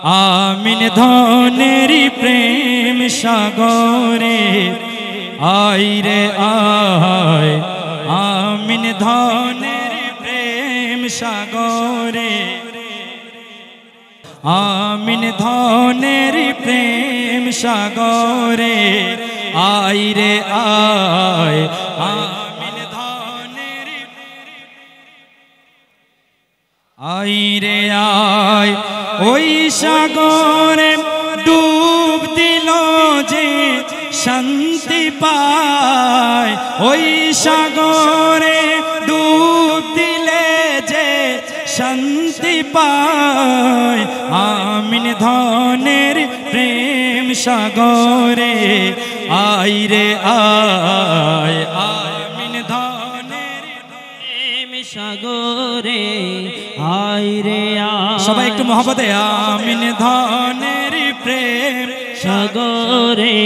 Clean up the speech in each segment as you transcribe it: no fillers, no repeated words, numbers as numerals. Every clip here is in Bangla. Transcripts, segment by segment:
আমিন ধনেরি প্রেম সাগরে আয় রে আয়, আমিন ধনেরি প্রেম সাগরে, আমিন ধনেরি প্রেম সাগরে আয় রে আয়, আমিন ধনেরি আয় রে আয়। ওই সাগরে ডুব দিল যে শান্তি পায়, ওই সাগরে ডুব দিলে যে শান্তি পায়, আমিন ধনের প্রেম সাগরে আয় রে আয়, আমিন ধনের প্রেম সাগরে আয় রে আয়। সবাই একটু মহব্বতে আমিন ধনের প্রেম সাগরে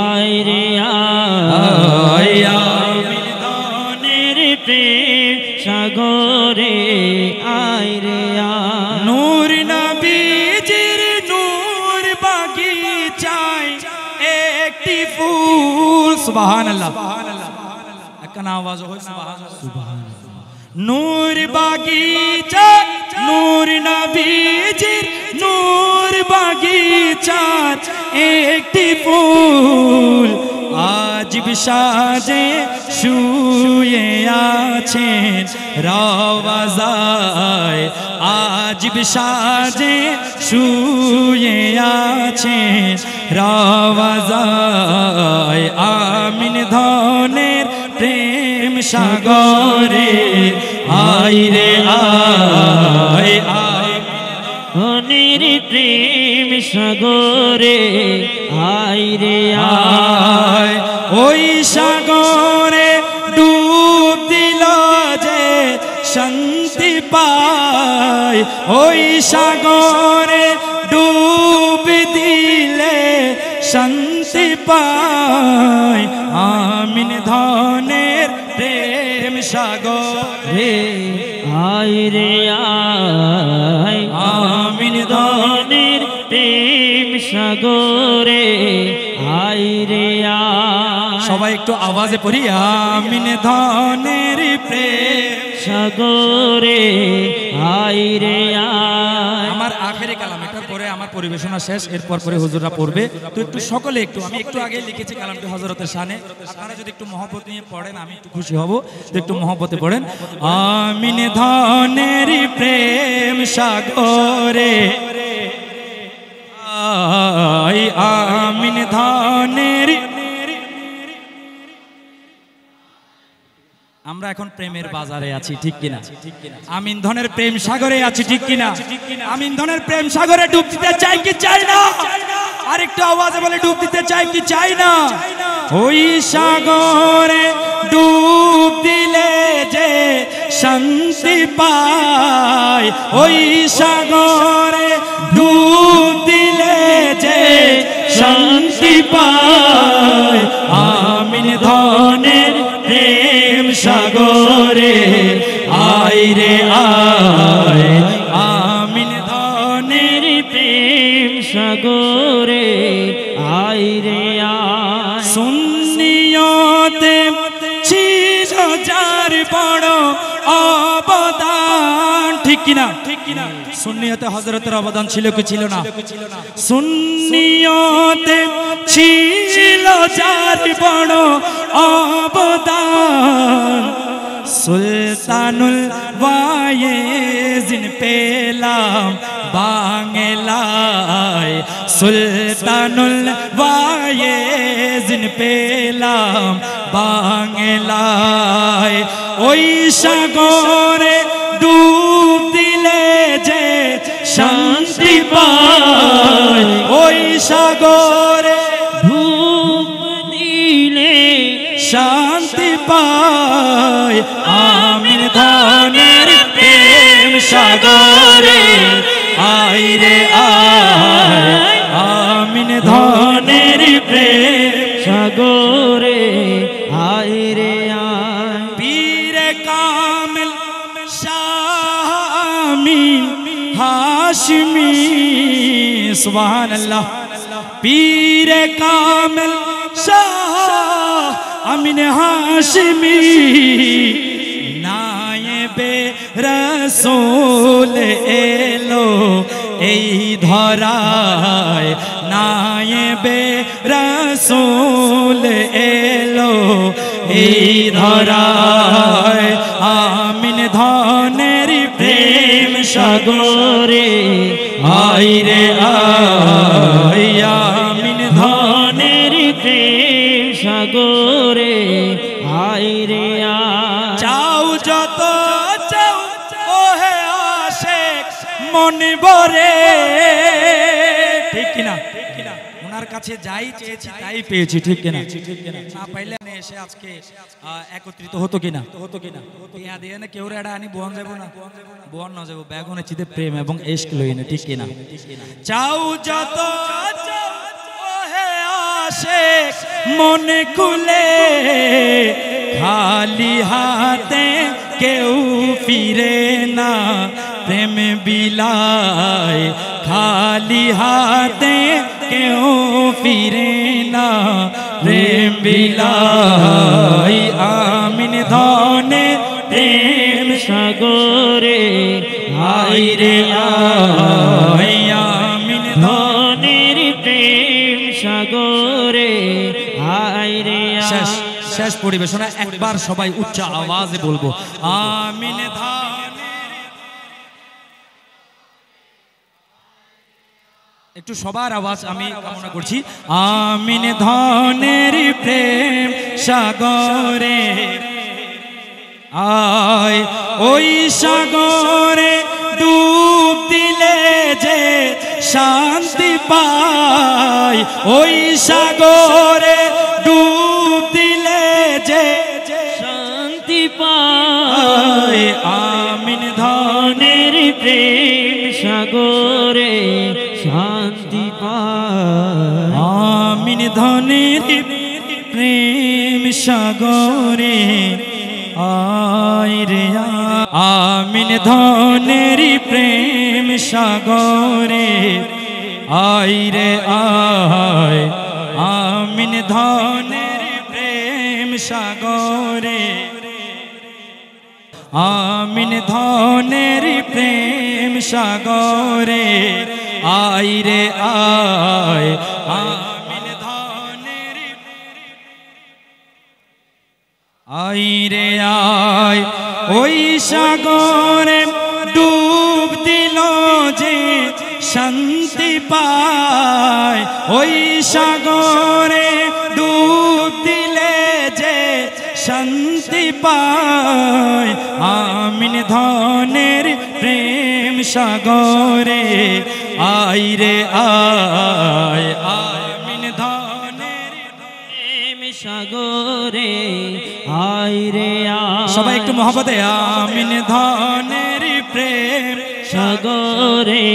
আয় রে আয়, আমিন ধনের প্রেম সাগরে আয় রে আয়। নূর নবীজির নূর বাগিচায় একটি ফুল, সুবহানাল্লাহ একখানা আওয়াজ হয় সুবহানাল্লাহ। নূর বাগিচা নূর নবীজির নূর বাগিচার একটি ফুল, আজিব সাজে শুয়ে আছেন রওজায়, আজিব সাজে শুয়ে আছেন রওজায়, আমিন ধনের প্রেম সাগরে আয় রে আয়, আয় ধনের প্রেম সাগরে আয় রে আয়। ওই সাগরে ডুব দিল যে শান্তি পায়, ওই সাগরে ডুব দিলে শান্তি পায়, আমিন ধনের প্রেম সাগরে আয় রে আয়, আমিন ধনের প্রেম সাগরে আয় রে আয়। সবাই একটু আওয়াজে পড়ি আমিন ধনের প্রেম সাগরে আয় রে আয়। আমার আখেরি কালাম, এটার পরে আমার পরিবেশনা শেষ, এরপর পরে হুজুররা পড়বে। তো একটু সকলে একটু, আমি একটু আগে লিখেছি কালামটি হযরতের শানে, আপনারা যদি একটু মহব্বত নিয়ে পড়েন আমি একটু খুশি হব। তো একটু মহব্বতে পড়েন আমিন ধনের প্রেম সাগরে আয়, আমিন ধনের। আমরা এখন প্রেমের বাজারে আছি, ঠিক কিনা? আমিন ধনের প্রেম সাগরে আছি, ঠিক কিনা? আমিন ধনের প্রেম সাগরে ডুব দিতে চাই কি চাই না? আরেকটু আওয়াজে বলে ডুব দিতে চাই কি চাই না? ওই সাগরে ডুব দিলে যে শান্তি পায়, ওই সাগরে ডুব দিলে যে শান্তি পায়, আমিন ধনের প্রেম সাগরে আয় রে আয়, আমিন ধনের প্রেম সাগরে আয় রে আয়। সুন্নিয়তে ছিল যার বড় অবদান, ঠিক কিনা? সুন্নিয়তে হযরতের অবদান ছিল কি ছিল না? সুন্নিয়তে ছিল যার বড় অবদান, সুলতানুল ওয়ায়েজিন পেলাম বাংলায়, সুলতানুল ওয়ায়েজিন পেলাম বাংলায়, ওই সাগরে ডুব দিলে যে শান্তি পায়, ওই সাগরে ডুব দিলে শান্তি পায়, আমিন ধনের প্রেম সাগরে আয় রে আয়, আমিন ধনের প্রেম সাগরে আয় রে আয়। পীর কামিল শাহ আমিন হাশমি সুবহানাল্লাহ। পীরে কামেল শাহ আমিন হাশমি নায়েবে রাসূল এলো এই ধরায়, নায়েবে রাসূল এলো এই ধরায়। আমিন ধনের প্রেম সাগরে আয় রে আয়, আমিন ধনের প্রেম সাগরে আয় রে আয়। চাও যত চাও ওহে আশিক মন ভরে, ঠিক কিনা? ওনার কাছে যাই চেয়েছি তাই পেয়েছি, ঠিক কিনা? না পাইলে এসে আজকে একত্রিত হতো কিনা? ইয়া দিয়ে না কেউ রেডা আনি বোন যাব না, বোন না যাব বেগুনে চিতে প্রেম এবং ইশক লইনে, ঠিক কিনা? চাও যত চাও ওহে আশিক মন খুলে, খালি হাতে কেউ ফিরে না প্রেম বিলায়, খালি হাতে কেউ ফিরে না প্রেম বিলায়। আমিন ধনে প্রেম সাগরে আয় রে আয়, আমিন ধনের প্রেম সাগরে আয় রে আয়। শেষ পরিবেশনা একবার সবাই উচ্চ আওয়াজে বলবো আমিন ধনের। একটু সবার আওয়াজ আমি কামনা করছি। আমিন ধনের প্রেম সাগরে আয়, ওই সাগরে ডুব দিলে যে শান্তি পায়, ওই সাগরে ডুব দিলে যে শান্তি পায়। আমিন ধনের প্রেম সাগরে শান্তি পায়। আমিন ধনের প্রেম সাগরে আয় রে আয়, আমিন ধনের প্রেম সাগরে আয় রে আয়, আমিন ধনের প্রেম সাগরে, আমিন ধনের প্রেম সাগরে আয় রে আয়, আমিন ধনের আয় রে আয়। ওই সাগরে ডুব দিল যে শান্তি পায়, ওই সাগরে ডুব দিলে যে শান্তি পায়। আমিন ধনের প্রেম সাগরে আয় রে আয়, আমিন ধনের প্রেম সাগরে আয় রে আয়। সবাই একটু মহব্বতে আমিন ধনের প্রেম সাগরে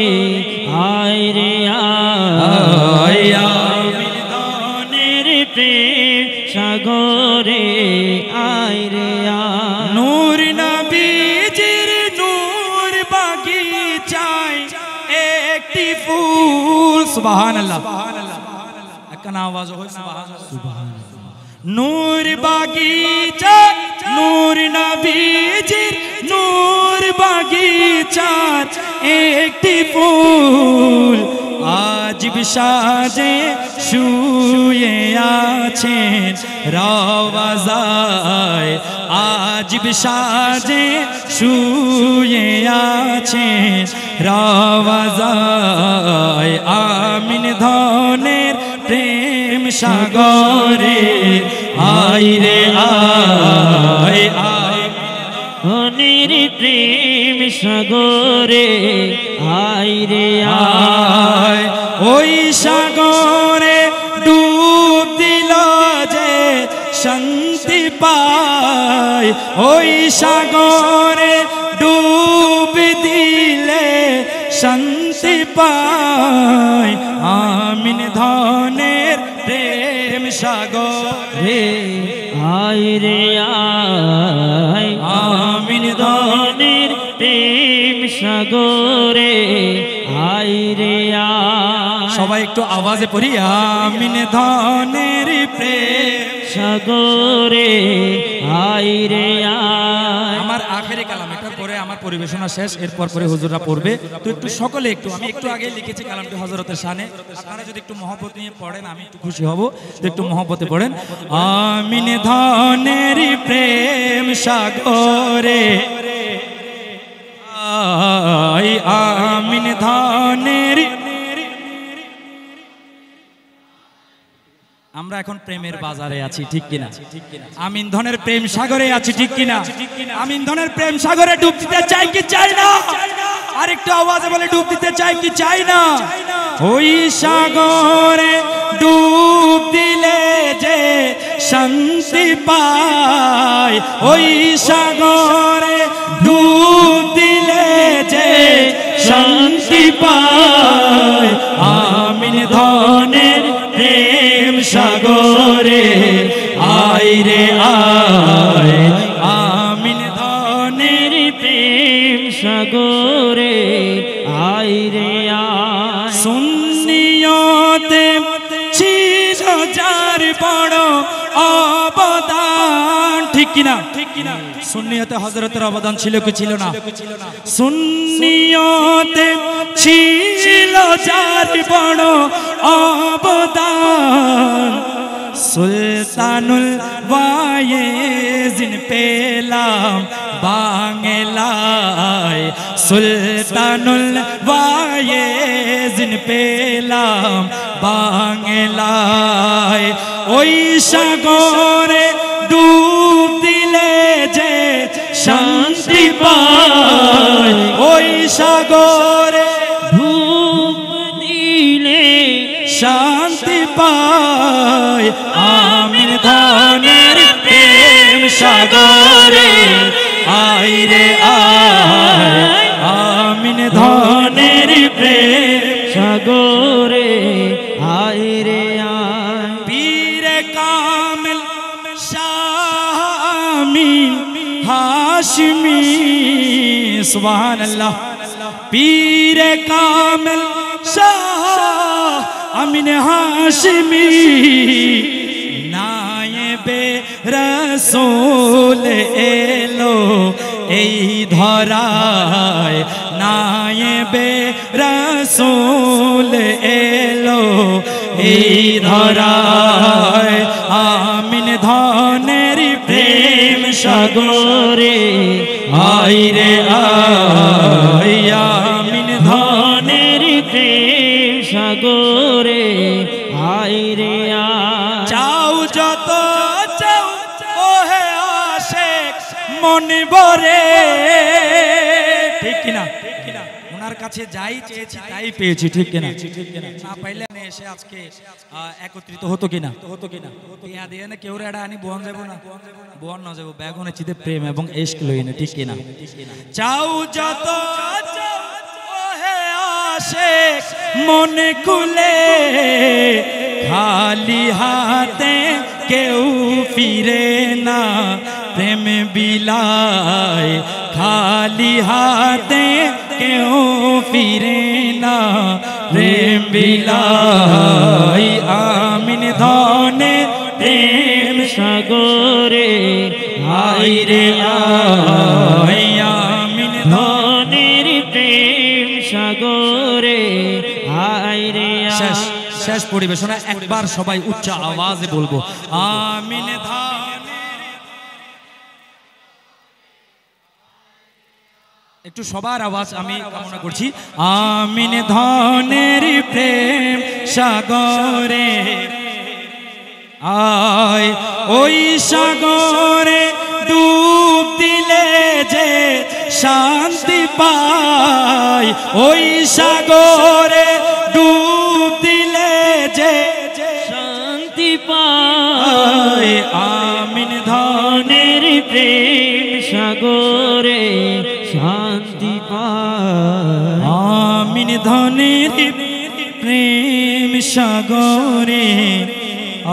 আয় রে আয়, আমিন ধনের প্রেম সাগরে আয় রে আয়। নূর নবীজির নূর বাগিচায় একটি ফুল, সুবহানাল্লাহ, একটা আওয়াজ হয় সুবহানাল্লাহ। নূর বাগিচা নূর নবীজির নূর বাগিচার একটি ফুল, আজ সাজে শুয়ে আছেন রওজায়, আজ সাজে শুয়ে আছেন রওজায়। আমিন ধনের প্রেম সাগরে আয় রে আয়, আয় ধনের প্রেম সাগরে আয় রে আয়। ওই সাগরে ডুব দিল যে শান্তি পায়, ওই সাগরে ডুব দিলে শান্তি পায়। আমিন ধনের প্রেম সাগরে আয় রে আয়, আমিন ধনের প্রেম সাগরে আয় রে আয়। সবাই একটু আওয়াজে পড়ি আমিন ধনের প্রেম সাগরে আয় রে আয়। আমার আখেরি কালাম, এটার পরে আমার পরিবেশনা শেষ, এরপর পরে হুজুররা পড়বে। তো একটু সকলে একটু, আমি একটু আগে লিখেছি কালামটি হযরতের শানে, আপনারা যদি একটু মহব্বত নিয়ে পড়েন আমি একটু খুশি হব। তো একটু মহব্বতে পড়েন আমিন ধনের প্রেম সাগরে আয় আমিন ধনের। আমরা এখন প্রেমের বাজারে আছি ঠিক কিনা? আমিন ধনের প্রেম সাগরে আছি ঠিক কিনা? আমিন ধনের প্রেম সাগরে ডুব দিতে চাই কি চাই না? আরেকটু আওয়াজে বলে ডুব দিতে চাই কি চাই না? ওই সাগরে ডুব দিলে যে শান্তি পায়, ওই সাগরে ডুব দিলে যে শান্তি পায়। আমিন ধনের প্রেম সাগরে আয় রে আয় আমিন ধনের প্রেম সাগরে আয় রে আয়। সুন্নিয়তে ছিল যার বড় অবদান ঠিক কিনা? সুন্নিয়তে হযরতের অবদান ছিল কি ছিল না? সুন্নিয়তে ছিল যার বড় অবদান, সুলতানুল ওয়ায়েজিন পেলাম বাংলায়, সুলতানুল ওয়ায়েজিন পেলাম বাংলায়। ওই সাগরে ডুব দিলে যে শান্তি পায়, ওই সাগরে ডুব দিলে শান্তি পায়। আমিন ধনের প্রেম সাগরে আয় রে আয় আমিন ধনের প্রেম সাগরে আয় রে আয়। পীরে কামিল শাহ আমিন হাশমি সুবহানাল্লাহ। পীরে কামিল শাহ আমিন হাশমি নায়েবে রাসূল এলো এই ধরায়, নায়েবে রাসূল এলো এই ধরায়। আমিন ধনের প্রেম সাগরে আয় রে আয় আমিন ধনের প্রেম সাগরে আয় রে আয়। চাও যত চাও ওহে আশিক মন ভরে ঠিক কিনা? ওনার কাছে যাই চেয়েছি তাই পেয়েছি ঠিক কিনা? না পাইলে এসে আজকে একত্রিত হতো কিনা? ইয়া দিয়ে না কেউ রেডা আনি বন যাব না, বন না যাব বেগুনে চিতে প্রেম এবং ইশক লইনে ঠিক কিনা? চাও যত চাও ওহে আশিক মনে খুলে, খালি হাতে কেউ ফিরে না প্রেম বিলায়, খালি হাতে কেউ ফিরে না প্রেম বিলায়। আমিন ধনের প্রেম সাগরে আয় রে আয় আমিন ধনের প্রেম সাগরে আয় রে শেষ আয়। শেষ পরিবেশনা একবার সবাই উচ্চ আওয়াজে বলবো আমিন ধনের। একটু সবার আওয়াজ আমি কামনা করছি আমিন ধনের প্রেম সাগরে আয়, ওই সাগরে ডুব দিলে যে শান্তি পায়, ওই সাগরে ডুব দিলে যে শান্তি পায়। আমিন ধনের প্রেম সাগরে শান্তি পায়। আমিন ধনের প্রেম সাগরে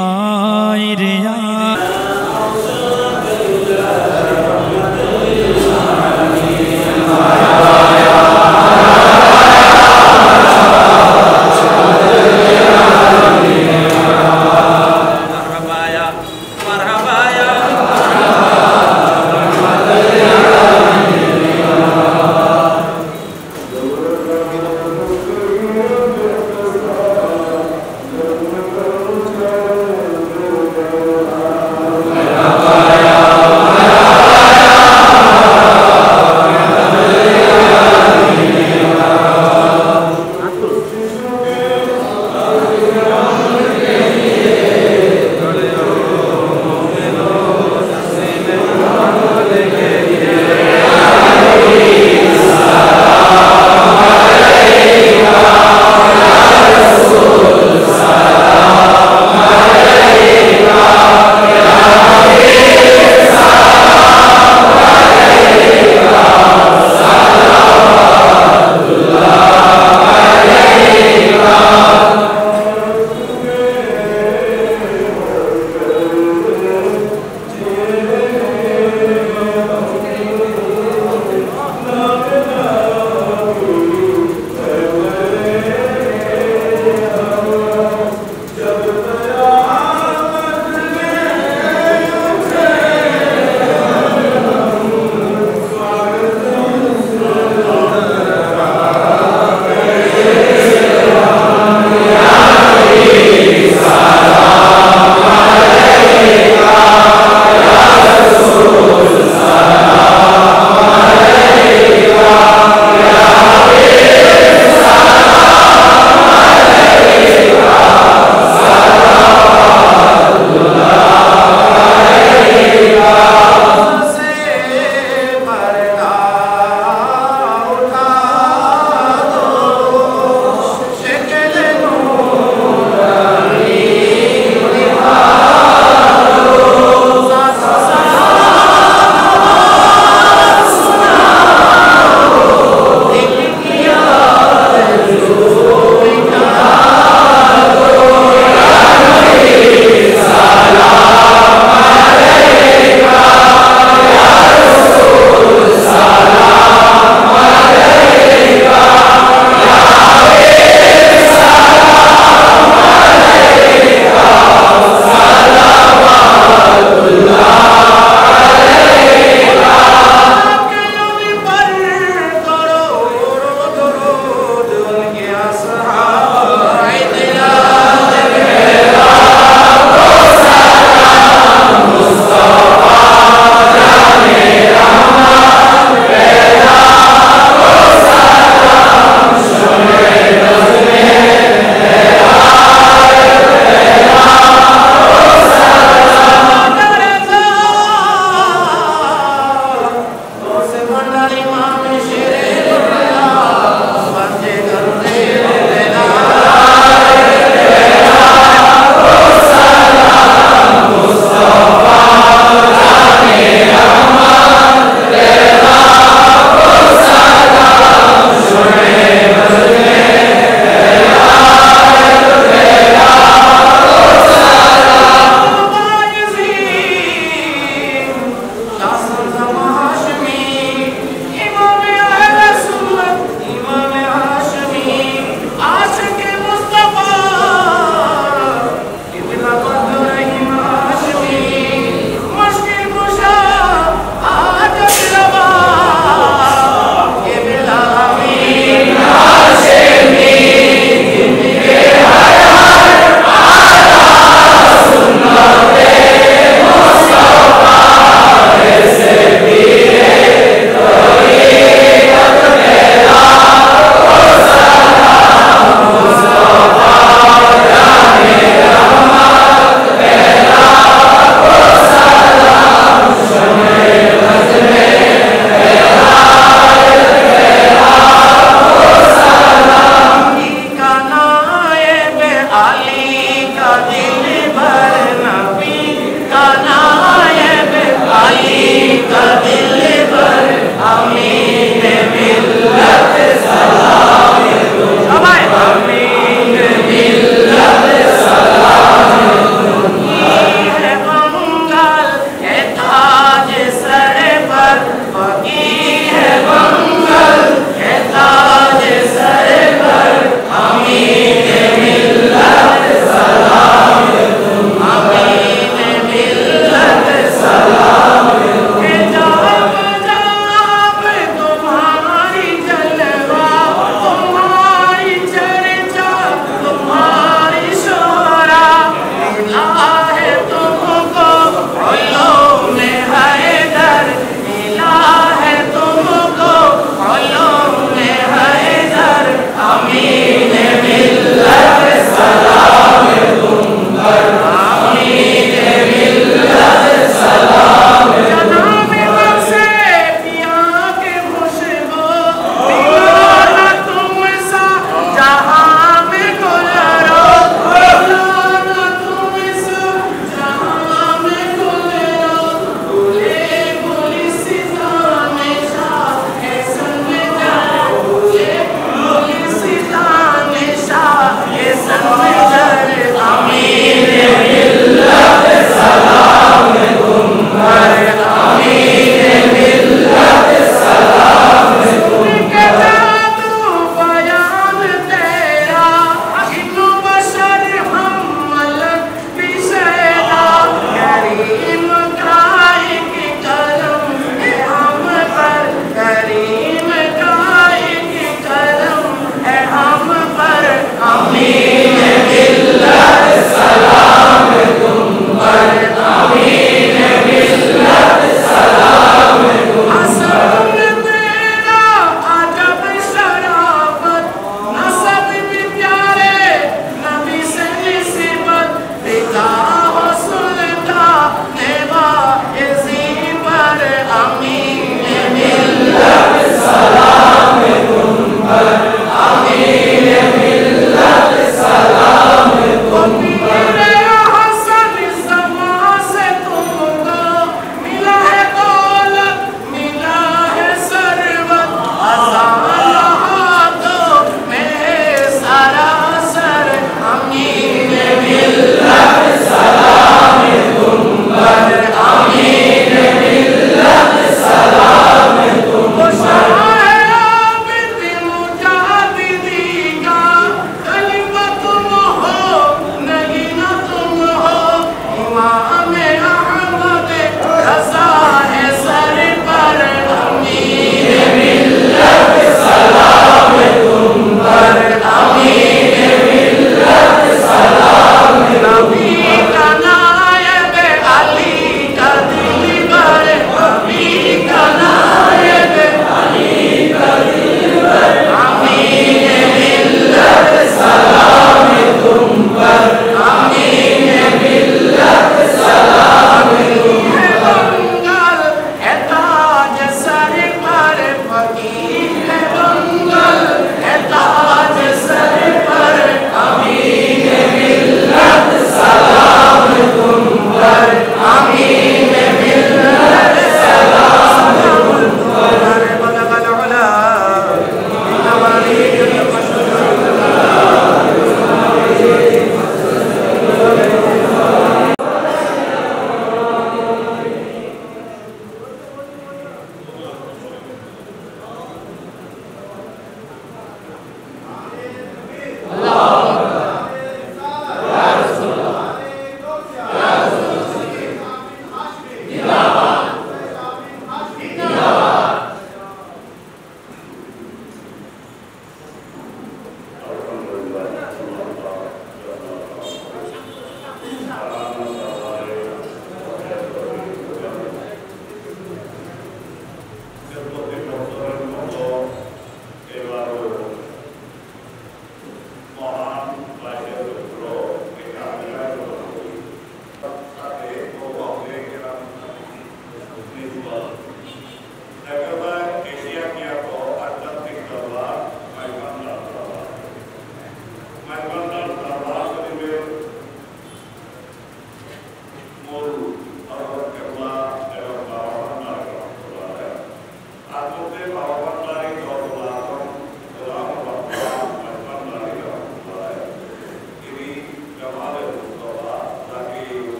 আয় রে আয়।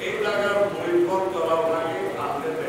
এই জায়গার পরিপথ করা ওনাকে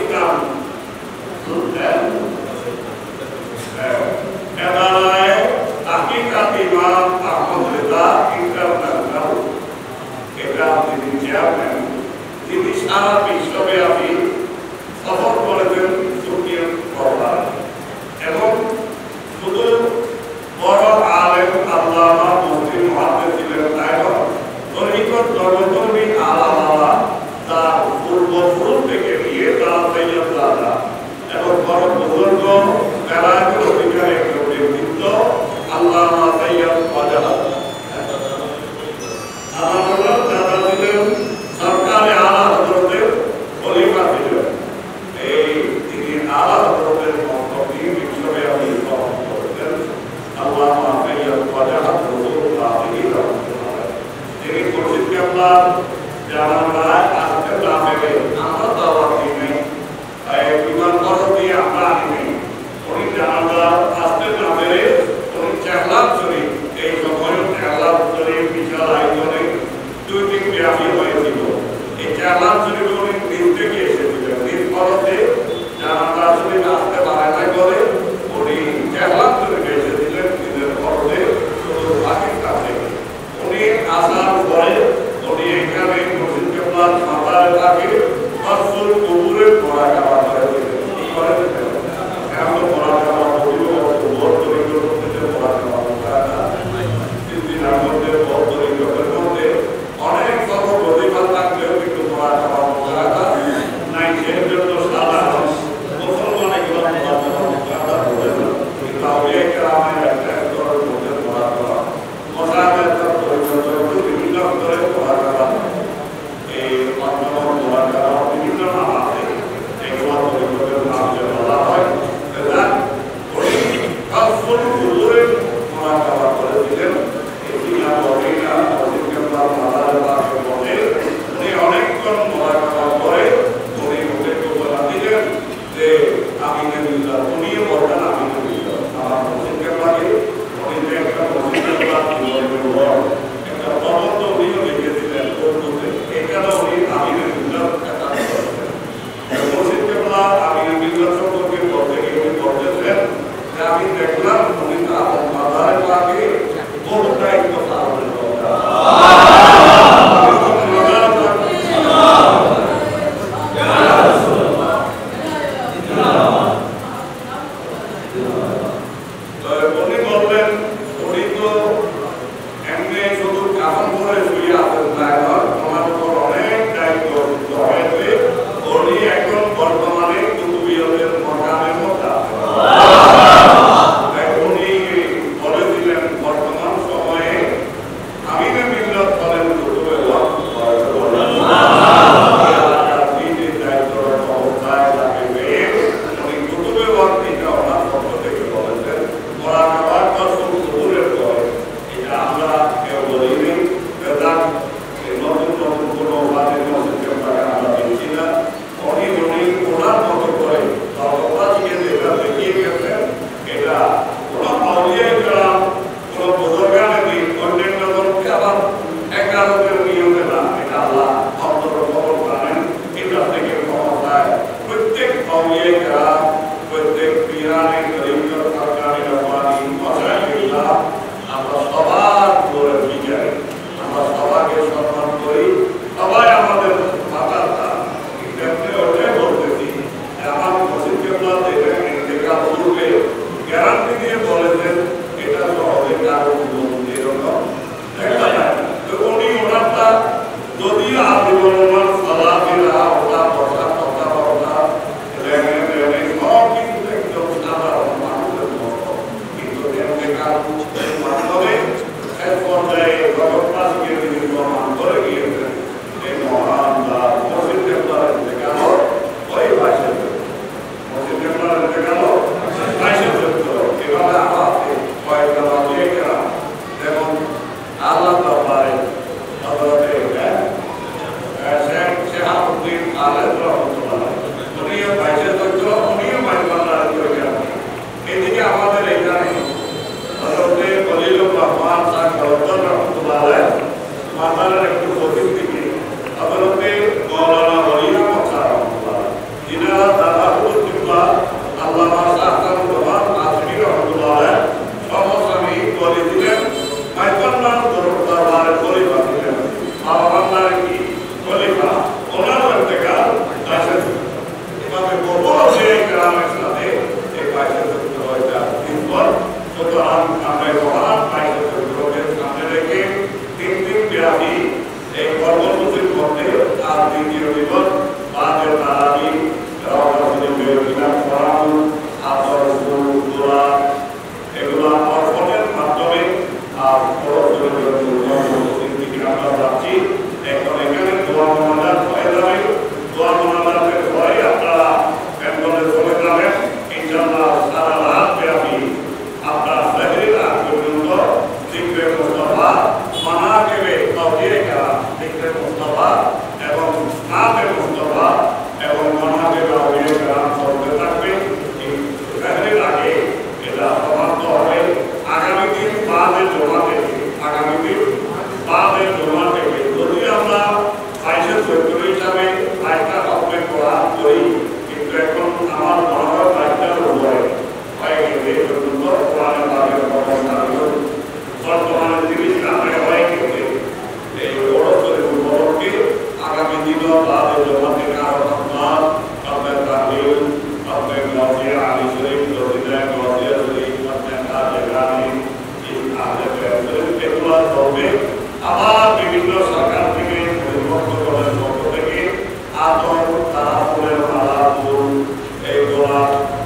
ইসলাম শুনছেন মেলায় হাকিকাত ইমাম আহমদ রেজা ইন্টারন্যাশনাল এটা তিনি চেয়ারম্যান, তিনি সারা বিশ্বব্যাপী সফর করেছেন সুপ্রিম কোর্ট এবং শুধু বড় আলেম আল্লামা মুফতি মুহাদ্দিস ছিলেন তাই নয়, তরিকত জগতর্মী আলামা তার পূর্বপুরুষ থেকে নিয়ে তার সৈয়দ দাদা এবং বড় বুজুর্গ বেলায়েতের অধিকারী একজন ব্যক্তিত্ব আল্লামা সৈয়দ ওয়াজাদ আল্লামা দাদা ছিলেন সরকারে আলা হযরতের খলিফা ছিলেন। এই তিনি আলা হযরতের মন্তব্য বিশ্বব্যাপী গ্রহণ করেছেন। আল্লামা সৈয়দ ওয়াজাদ রাসূলুল্লাহ তিনি মুর্শিদ কেবলার জানালায় আজকে নামে আমরা দাওয়াত দিই বিমান বড় দিয়ে আমরা আনি উনি জানালা আজকে নামে উনি চেহলার শরীফ এই সময় চেহলার শরীফ বিশাল আয়োজনে 2 দিন ব্যাপী হয়েছিল। এই চেহলার শরীফ উনি নিজ থেকে এসেছিলেন, নিজ খরচে জানালা শরীফ আসতে পারে নাই বলে উনি চেহলার শরীফ এসেছিলেন নিজের খরচে শুধু পাকিস্তান থেকে। উনি আসার পরে উনি এখানে মুর্শিদ কেবলার মাতার থাকে রাসূল কবুরে পড়া খাওয়া করে দিলেন। কি করে দিলেন? এমন পড়া খাওয়া করিব বহুত তরিকর মধ্যে পড়া খাওয়া না দিনের মধ্যে বহুত তরিকর মধ্যে অনেক কত প্রতিভা থাকলেও কিন্তু পড়া খাওয়া মুখারা নাই, সেই জন্য সাধারণ মুসলমান এগুলো পড়া খাওয়া মুখারা বলে না, কিন্তু আউলিয়া কেরামের একটা একজনের মধ্যে পড়া খাওয়া মশাহের বিভিন্ন করে পড়া খাওয়া এই অন্যতম পড়া খাওয়া বিভিন্ন নাম আছে, এগুলো পরিবর্তনের নাম যে বলা হয় পড়া খাওয়া করেছিলেন। এটি নাম অভিজ্ঞা অভিজ্ঞতার মাদার বাসে বলে উনি অনেকক্ষণ পড়া খাওয়া করে উনি মুখে বলা দিলেন যে আমি নেবিল্লা, উনিও বলতেন আমি নেবিল্লা। আমার অভিজ্ঞতাকে উনি যে একটা অভিজ্ঞতা একটা প্রবন্ধ উনিও লিখেছিলেন উর্দুতে, এখানে উনি আমি নেবিল্লার একটা করেছেন। অভিজ্ঞতা আমি নেবিল্লা সম্পর্কে বলতে গিয়ে উনি বলতেছেন যে আমি দেখলাম উনি তার মাদার বাসে বহুটাই কথা বলেন। উনি বললেন উনি তো এমনি শুধু কাফন করে শুয়ে আছেন তাই নয়, ওনার উপর অনেক দায়িত্ব হয়েছে। উনি এখন বর্তমানে কুতুবিয়তের মকামের মধ্যে আছেন। উনি বলেছিলেন বর্তমান সময়ে আমি মিল্লাত বলেন কুতুবে ওয়াক্ত দায়িত্বরত অবস্থায় তাকে পেয়ে উনি কুতুবে ওয়াক্ত এটা ওনার পক্ষ থেকে বলেছেন পড়া খাবার কবুলের পরে এটা আমরা কেউ বলিনি। নতুন নতুন কোনো বাদের মধ্যে আমরা দেখছি না। উনি ওনার মতো করে সর্বপ্রাচীকে যেটা দেখিয়ে গেছেন এটা কোনো আউলিয়া কেরাম কোনো বুজুর্গানে দিন অন্যান্য ধর্মকে আবার একারকের নিয়মে না, এটা আল্লাহ অন্তর খবর জানেন। এটা থেকে ক্ষমতায় প্রত্যেক আউলিয়া কেরাম প্রত্যেক পীরানে তরিকত সরকারি রব্বানি মাশাআল্লাহ আমরা সবার করে বিচারি, আমরা সবাইকে সম্মান করি, সবাই আমাদের মাতার দান। এখানে ওটাই বলতেছি আমার মুর্শিদ কেবলা দেখা পূর্বে গ্যারান্টি দিয়ে বলেছেন এটা সহজে কারো এরকম দেখা যায় না। তো উনি ওনারটা যদিও আদিবর্মান সালাফিরা ওটা বসা কথা বলা আল্লামা শাহজাহান আজমি রহমতুল্লাহ সমসামী করে দিলেন মাইকান্নার দরবারে খলিফা ছিলেন বাংলার কি খলিফা ওনার ইন্তেকাল এভাবে বহু গ্রামের সাথে এই বাইশের হয়টা দিনপর সুতরাং আমরা মহান বাইশের চরিত্রকে সামনে রেখে 3 দিন ব্যাপী এই কর্মসূচির মধ্যে আর দ্বিতীয় দিবস বাদে তারাবি এগুলো অর্পণের মাধ্যমে আর আমরা যাচ্ছি এখন এখানে দোয়া মোনাজাত হয়ে যাবে দোয়া মোনাজাতের পরে আপনারা বেঙ্গলে চলে যাবেন ইনশাআল্লাহ সারা রাত ব্যাপী আপনারা সেহরির আগ পর্যন্ত জিকরে মুস্তাফা মানাকিবে তাওফিকা জিকরে মুস্তাফা এবং নামে মুস্তাফা এবং মানাকিবে তাওফিকা চলতে থাকবে সেহরির আগে এটা সমাপ্ত হবে আগামী দিন বাদে জমা থেকে যদি আমরা 22 চৈত্র হিসাবে 22টা হকমে কোরআন করি কিন্তু এখন আমার মনে হয় 22টার উপরে হয়ে গেছে এই পর্যন্ত কোরআনের বাদের অবস্থা বর্তমানে 30 গ্রামে হয়ে গেছে এই বড় শরীর উপলক্ষে আগামী দিনও বাদে জমা থেকে আরো আপনার আপনার তাহলিল আপনার গাজিয়া আলী শরীফ রবিদা গাজিয়া শরীফ আপনার কাজে গানি এগুলো চলবে আবার বিভিন্ন সরকার থেকে পরিবর্তনের পক্ষ থেকে আতর তারাপুরের মালা ফুল এইগুলা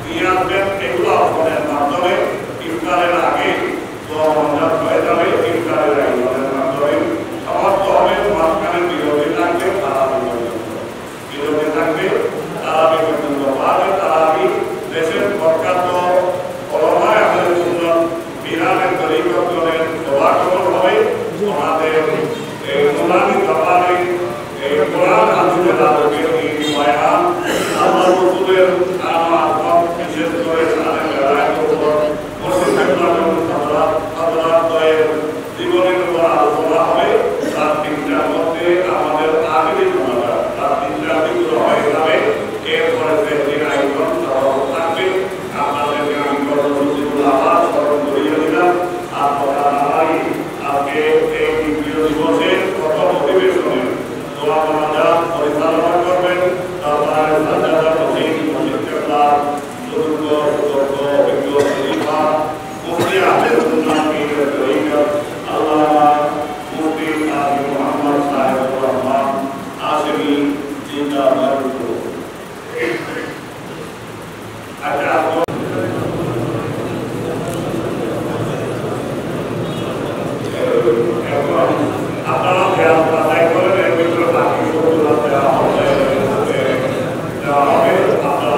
দিয়ে আসবেন এগুলো আপনাদের মাধ্যমে ইফতারের আগে দোয়া হয়ে যাবে ইফতারের আয়োজনের মাধ্যমে সমাপ্ত হবে মাঝখানে বিরতি থাকবে তারাবি পর্যন্ত পাবে তারাবি দেশের প্রখ্যাত ওলামায়ে আহলে সুন্নাত বিরানের তরিকতগণের দোয়া কবুল হবে ওনাদের এই নুরানি জবানে এই কোরআন হাদিসের আলোকে এই বয়ান আল্লাহর রাসূলের আহমদ বিশেষ করে সানে বেলায়েতের উপর মুসলিম হযরতের জীবনের উপর আলোচনা হবে রাত 3টার মধ্যে আমাদের আখেরি জমাটা রাত 3টার দিকে হয়ে যাবে এরপরে সেদিন আয়োজন থাকবে আপনাদেরকে আমি কর্মসূচিগুলো আবার স্মরণ করিয়ে দিলাম আর কথা নাই আজকে এই দ্বিতীয় দিবসের প্রথম অধিবেশনে দোয়া মোনাজাত পরিচালনা করবেন তারপরে সাজ্জাদা হোসেন মসজিদ কেবলা সুদূর্গ সুদর্গ অভিজ্ঞ খলিফা মুফতি আহমেদ উল্লাহ পীর তরিকত আল্লামা মুফতি কাজী মুহাম্মদ সাহেবুর রহমান হাশিমি জিন্দাবাদ। আচ্ছা আপনারা খেয়াল বাছাই করেন এর ভিতরে বাকি সবগুলো দেওয়া হবে আপনারা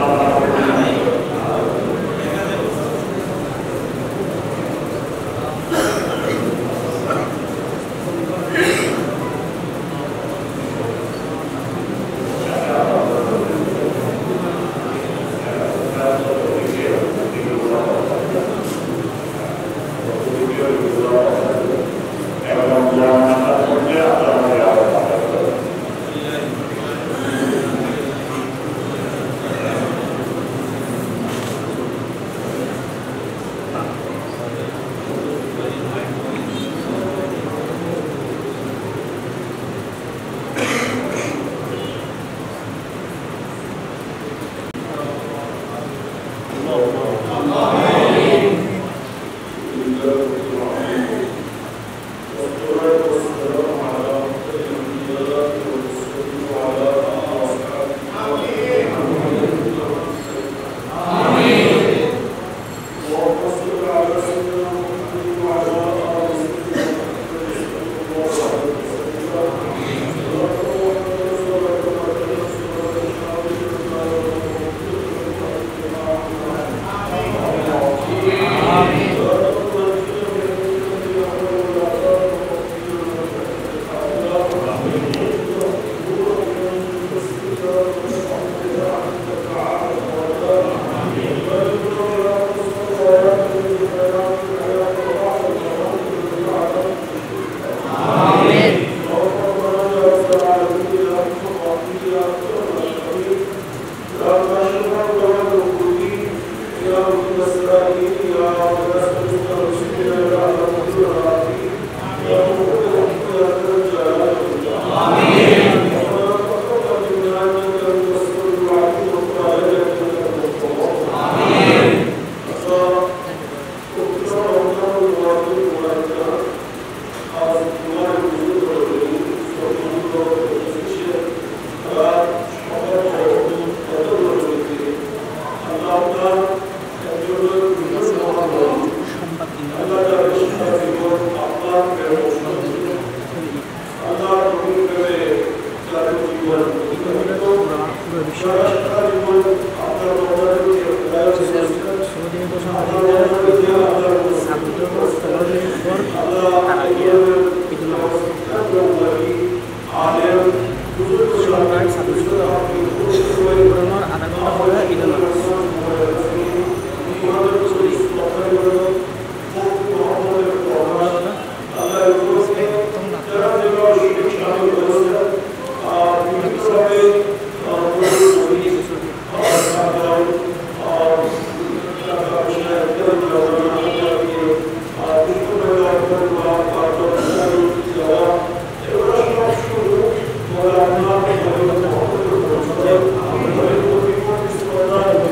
Thank you.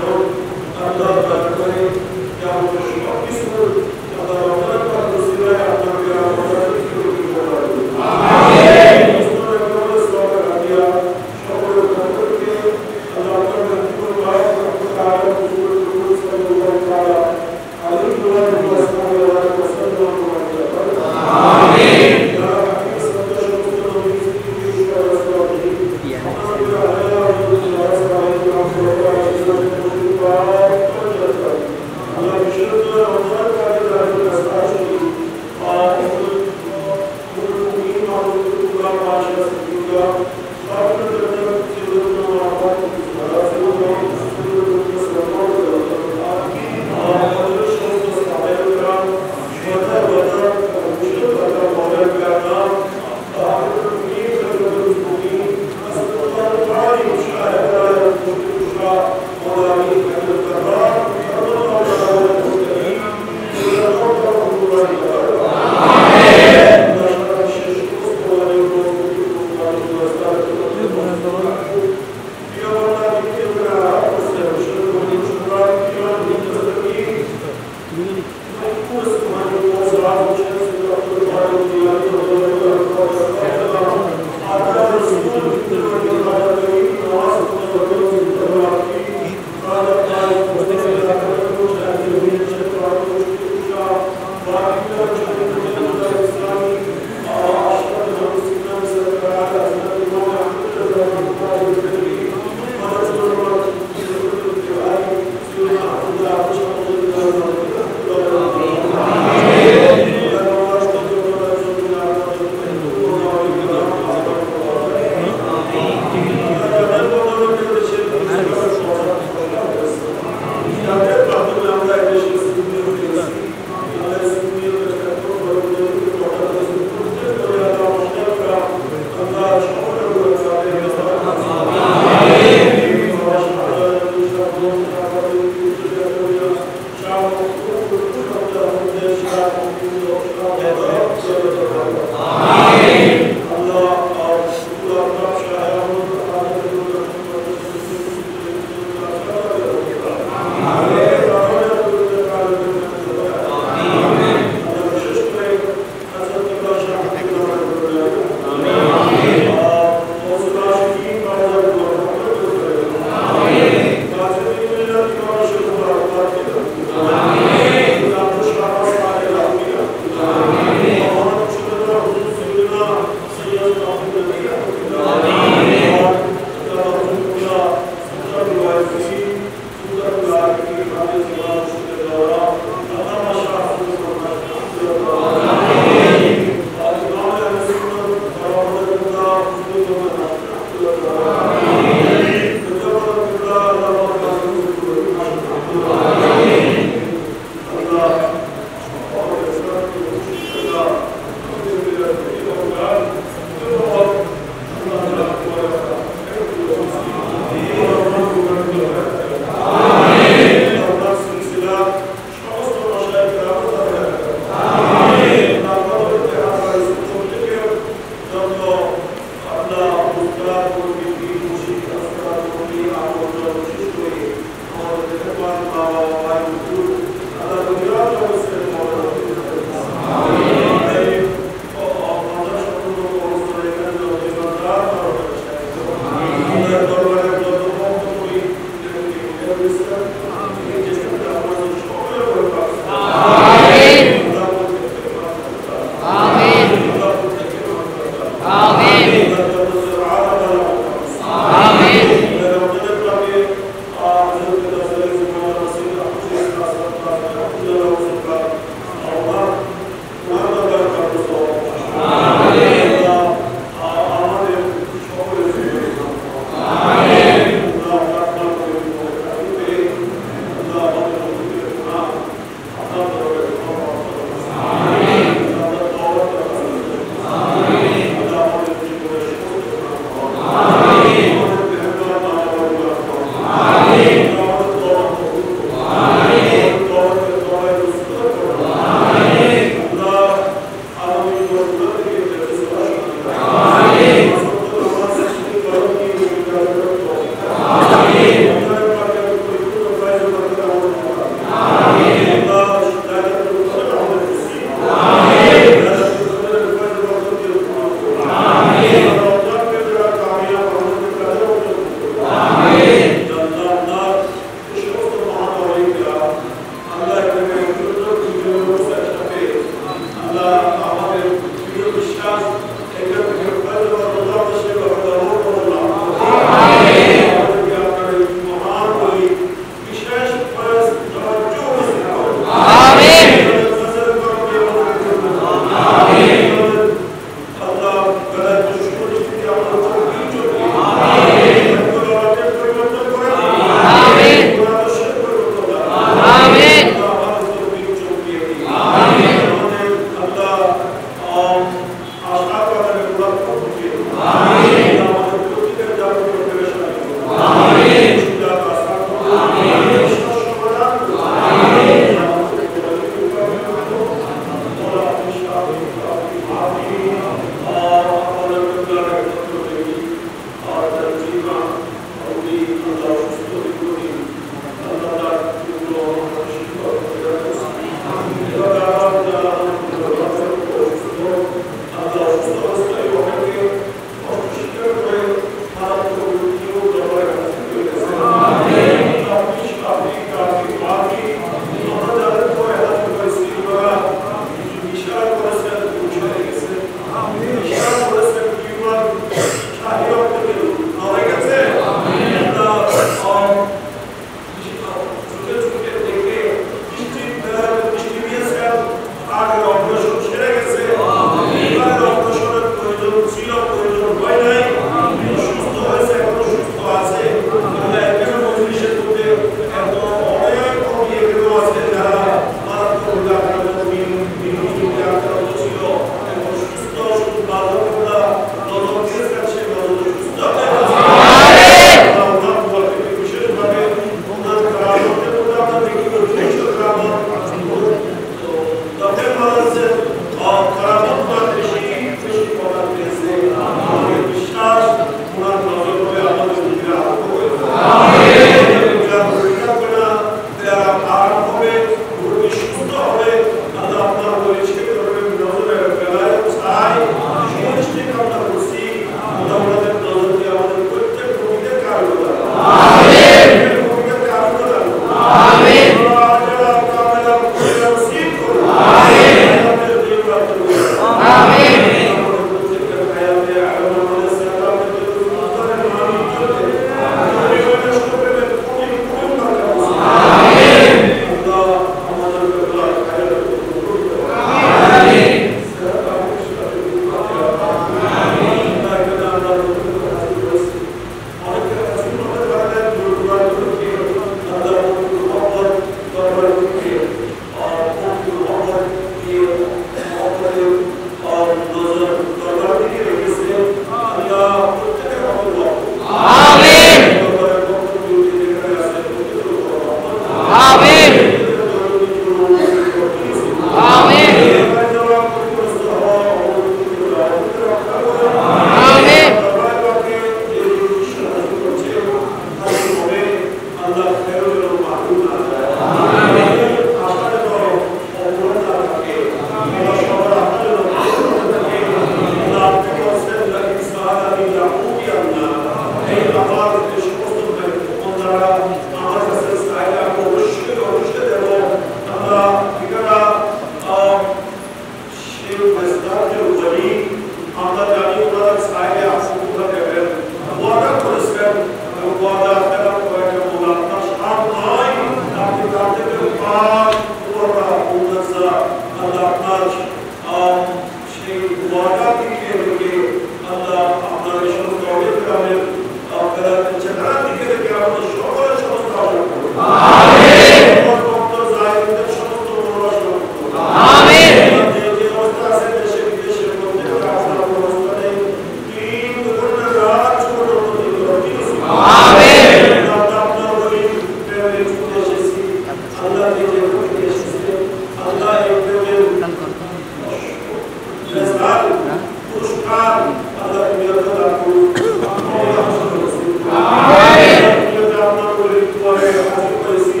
হাজির করেছি,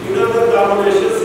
ইনাদের দামনে এসেছে